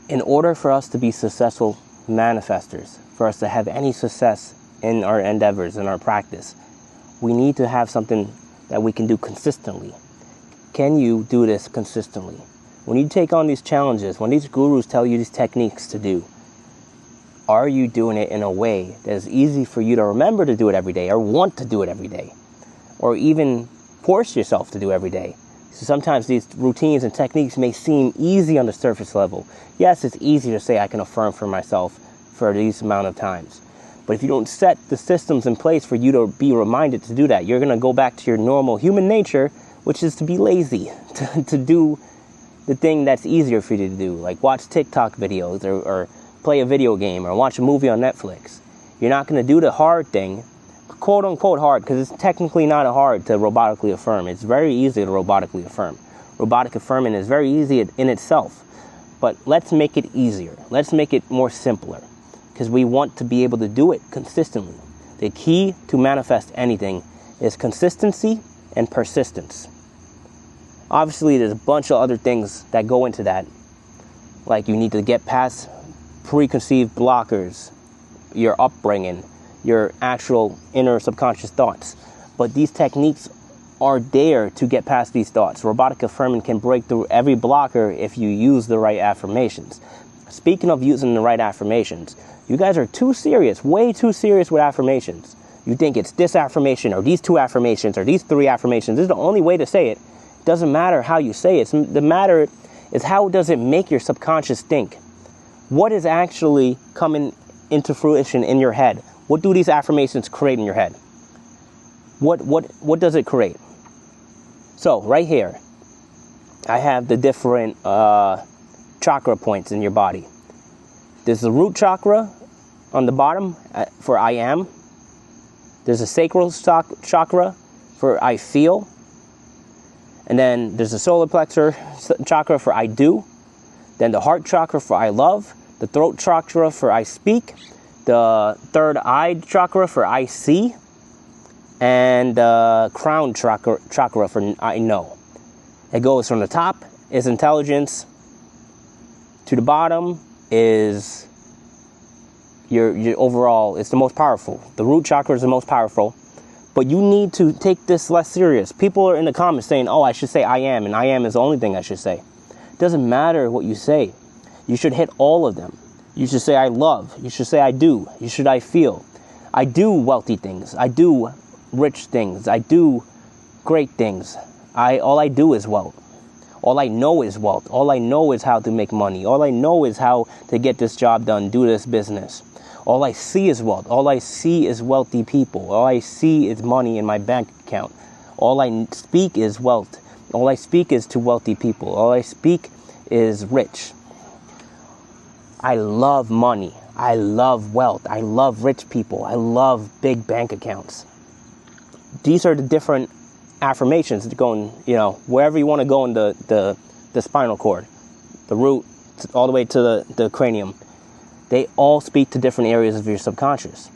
In order for us to be successful manifestors, for us to have any success in our endeavors, in our practice, we need to have something that we can do consistently. Can you do this consistently? When you take on these challenges, when these gurus tell you these techniques to do, are you doing it in a way that is easy for you to remember to do it every day, or want to do it every day, or even force yourself to do every day? So sometimes these routines and techniques may seem easy on the surface level. Yes, it's easy to say I can affirm for myself for these amount of times. But if you don't set the systems in place for you to be reminded to do that, you're going to go back to your normal human nature, which is to be lazy, to do the thing that's easier for you to do, like watch TikTok videos or play a video game or watch a movie on Netflix. You're not going to do the hard thing, quote unquote hard, because it's technically not hard to robotically affirm. It's very easy to robotically affirm. Robotic affirming is very easy in itself, but let's make it easier. Let's make it more simpler, because we want to be able to do it consistently. The key to manifest anything is consistency and persistence. Obviously, there's a bunch of other things that go into that, like you need to get past preconceived blockers, your upbringing, your actual inner subconscious thoughts. But these techniques are there to get past these thoughts. Robotic affirming can break through every blocker if you use the right affirmations. Speaking of using the right affirmations, you guys are too serious, way too serious with affirmations. You think it's this affirmation or these 2 affirmations or these 3 affirmations. This is the only way to say it. It doesn't matter how you say it. The matter is, how does it make your subconscious think? What is actually coming into fruition in your head? What do these affirmations create in your head? What does it create? So right here, I have the different chakra points in your body. There's the root chakra on the bottom for I am. There's a sacral chakra for I feel. And then there's the solar plexus chakra for I do. Then the heart chakra for I love. The throat chakra for I speak. The third eye chakra for I see. And the crown chakra for I know. It goes from the top is intelligence, to the bottom is your overall, it's the most powerful. The root chakra is the most powerful. But you need to take this less serious. People are in the comments saying, oh, I should say I am, and I am is the only thing I should say. It doesn't matter what you say. You should hit all of them. You should say I love. You should say I do. You should I feel. I do wealthy things. I do rich things. I do great things. All I do is wealth. All I know is wealth. All I know is how to make money. All I know is how to get this job done, do this business. All I see is wealth. All I see is wealthy people. All I see is money in my bank account. All I speak is wealth. All I speak is to wealthy people. All I speak is rich. I love money. I love wealth. I love rich people. I love big bank accounts. These are the different affirmations going, wherever you want to go in the spinal cord, the root, all the way to the cranium. They all speak to different areas of your subconscious.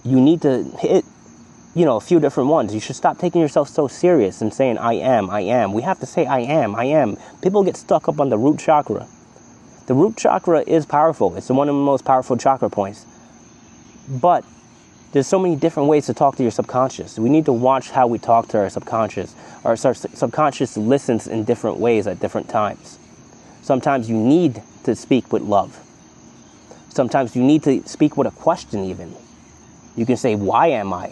You need to hit, a few different ones. You should stop taking yourself so serious and saying, I am. We have to say, I am. People get stuck up on the root chakra. The root chakra is powerful. It's one of the most powerful chakra points. But there's so many different ways to talk to your subconscious. We need to watch how we talk to our subconscious. Our subconscious listens in different ways at different times. Sometimes you need to speak with love. Sometimes you need to speak with a question even. You can say, why am I?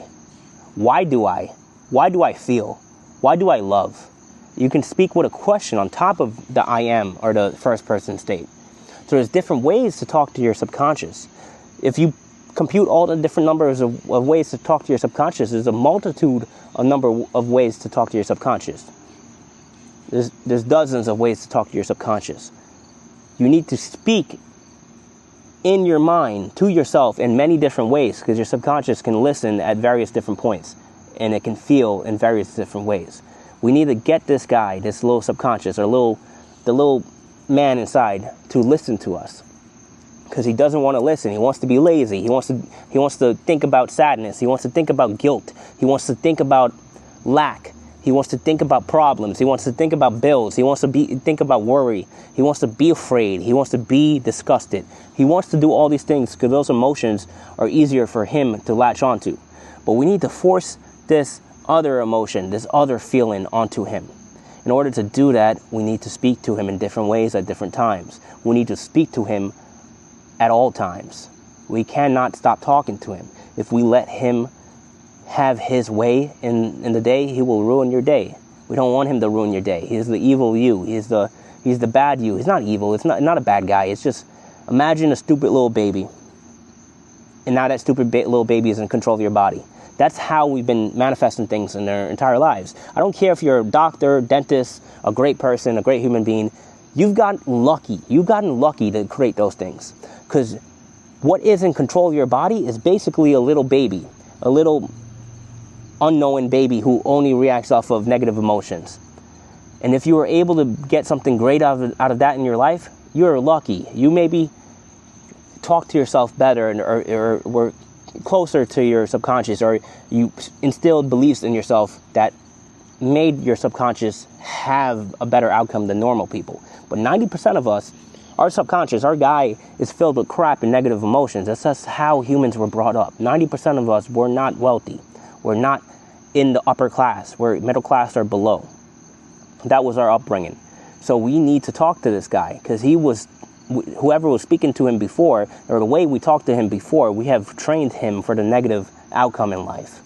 Why do I? Why do I feel? Why do I love? You can speak with a question on top of the I am or the first person state. So there's different ways to talk to your subconscious. If you compute all the different numbers of ways to talk to your subconscious, there's a multitude of number of ways to talk to your subconscious. There's dozens of ways to talk to your subconscious. You need to speak in your mind to yourself in many different ways, because your subconscious can listen at various different points and it can feel in various different ways. We need to get this guy, this little subconscious, or the little man inside, to listen to us, because he doesn't want to listen. He wants to be lazy. He wants to think about sadness. He wants to think about guilt. He wants to think about lack. He wants to think about problems. He wants to think about bills. He wants to think about worry. He wants to be afraid. He wants to be disgusted. He wants to do all these things because those emotions are easier for him to latch onto. But we need to force this other emotion, this other feeling onto him. In order to do that, we need to speak to him in different ways at different times. We need to speak to him at all times. We cannot stop talking to him. If we let him have his way in the day, he will ruin your day. We don't want him to ruin your day. He's the evil you. He's the bad you. He's not evil. It's not a bad guy. It's just, imagine a stupid little baby. And now that stupid little baby is in control of your body. That's how we've been manifesting things in their entire lives. I don't care if you're a doctor, dentist, a great person, a great human being. You've gotten lucky. You've gotten lucky to create those things. Because what is in control of your body is basically a little baby. A little unknown baby who only reacts off of negative emotions. And if you were able to get something great out of that in your life, you're lucky. You maybe talk to yourself better or were closer to your subconscious, or you instilled beliefs in yourself that made your subconscious have a better outcome than normal people. But 90% of us, our subconscious, our guy is filled with crap and negative emotions. That's just how humans were brought up. 90% of us were not wealthy. We're not in the upper class. We're middle class or below. That was our upbringing. So we need to talk to this guy because whoever was speaking to him before, or the way we talked to him before, we have trained him for the negative outcome in life.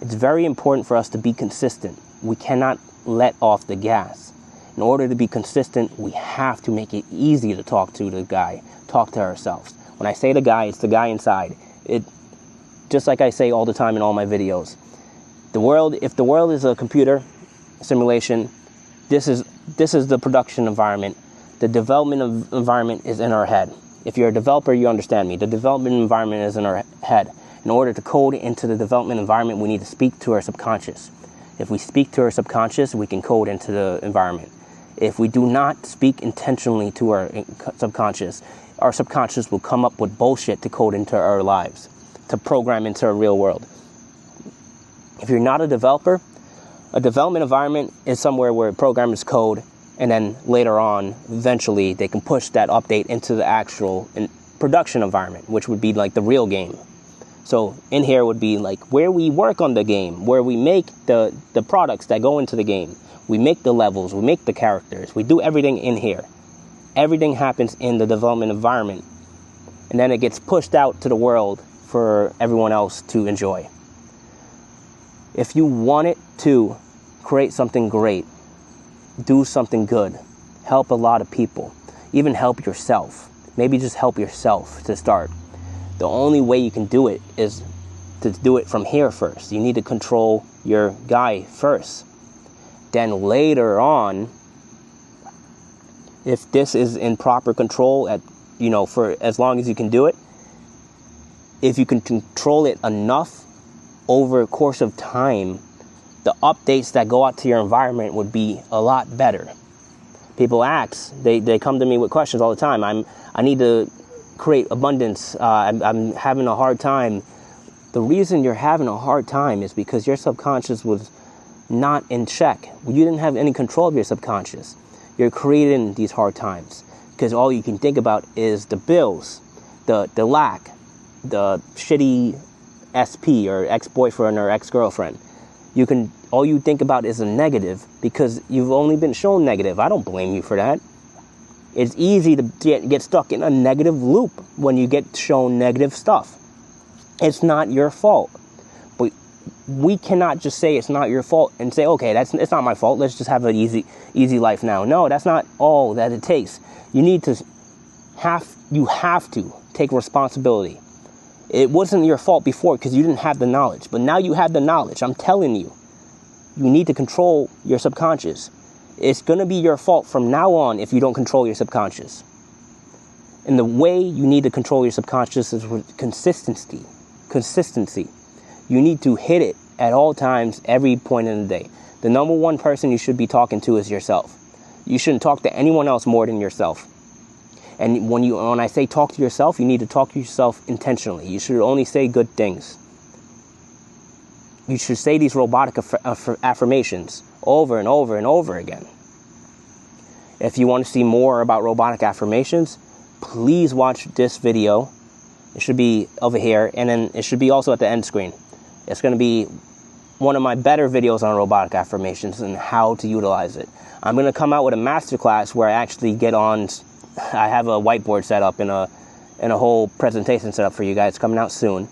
It's very important for us to be consistent. We cannot let off the gas. In order to be consistent, we have to make it easy to talk to the guy, talk to ourselves. When I say the guy, it's the guy inside. Just like I say all the time in all my videos, if the world is a computer simulation, this is the production environment. The development environment is in our head. If you're a developer, you understand me. The development environment is in our head. In order to code into the development environment, we need to speak to our subconscious. If we speak to our subconscious, we can code into the environment. If we do not speak intentionally to our subconscious will come up with bullshit to code into our lives, to program into our real world. If you're not a developer, a development environment is somewhere where programmers code, and then later on, eventually, they can push that update into the actual production environment, which would be like the real game. So in here would be like where we work on the game, where we make the products that go into the game. We make the levels, we make the characters, we do everything in here. Everything happens in the development environment, and then it gets pushed out to the world for everyone else to enjoy. If you wanted to create something great, do something good, help a lot of people, even help yourself. Maybe just help yourself to start. The only way you can do it is to do it from here first. You need to control your guy first. Then later on, if this is in proper control for as long as you can do it, if you can control it enough over a course of time, the updates that go out to your environment would be a lot better. People ask, they come to me with questions all the time. I need to create abundance. I'm having a hard time. The reason you're having a hard time is because your subconscious was not in check. You didn't have any control of your subconscious. You're creating these hard times because all you can think about is the bills, the lack, the shitty SP or ex-boyfriend or ex-girlfriend. All you think about is a negative because you've only been shown negative. I don't blame you for that. It's easy to get stuck in a negative loop when you get shown negative stuff. It's not your fault. But we cannot just say it's not your fault and say, okay, it's not my fault. Let's just have an easy life now. No, that's not all that it takes. You have to take responsibility. It wasn't your fault before because you didn't have the knowledge. But now you have the knowledge. I'm telling you, you need to control your subconscious. It's going to be your fault from now on if you don't control your subconscious. And the way you need to control your subconscious is with consistency. You need to hit it at all times, every point in the day. The number one person you should be talking to is yourself. You shouldn't talk to anyone else more than yourself. And when I say talk to yourself, you need to talk to yourself intentionally. You should only say good things. you should say these robotic affirmations over and over and over again. If you want to see more about robotic affirmations, please watch this video. It should be over here, and then it should be also at the end screen. It's going to be one of my better videos on robotic affirmations and how to utilize it. I'm going to come out with a masterclass where I actually get on. I have a whiteboard set up and a whole presentation set up for you guys coming out soon.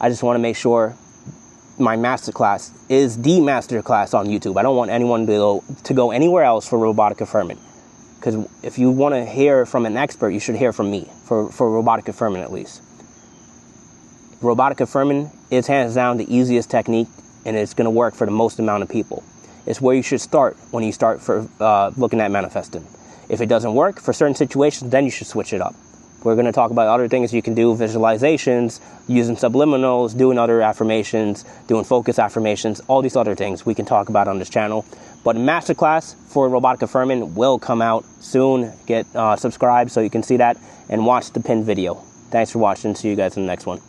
I just want to make sure my masterclass is the masterclass on YouTube. I don't want anyone to go anywhere else for robotic affirming. Because if you want to hear from an expert, you should hear from me, for robotic affirming at least. Robotic affirming is hands down the easiest technique, and it's going to work for the most amount of people. It's where you should start when you start for looking at manifesting. If it doesn't work for certain situations, then you should switch it up. We're going to talk about other things you can do, visualizations, using subliminals, doing other affirmations, doing focus affirmations, all these other things we can talk about on this channel. But a masterclass for robotic affirming will come out soon. Get subscribed so you can see that and watch the pinned video. Thanks for watching. See you guys in the next one.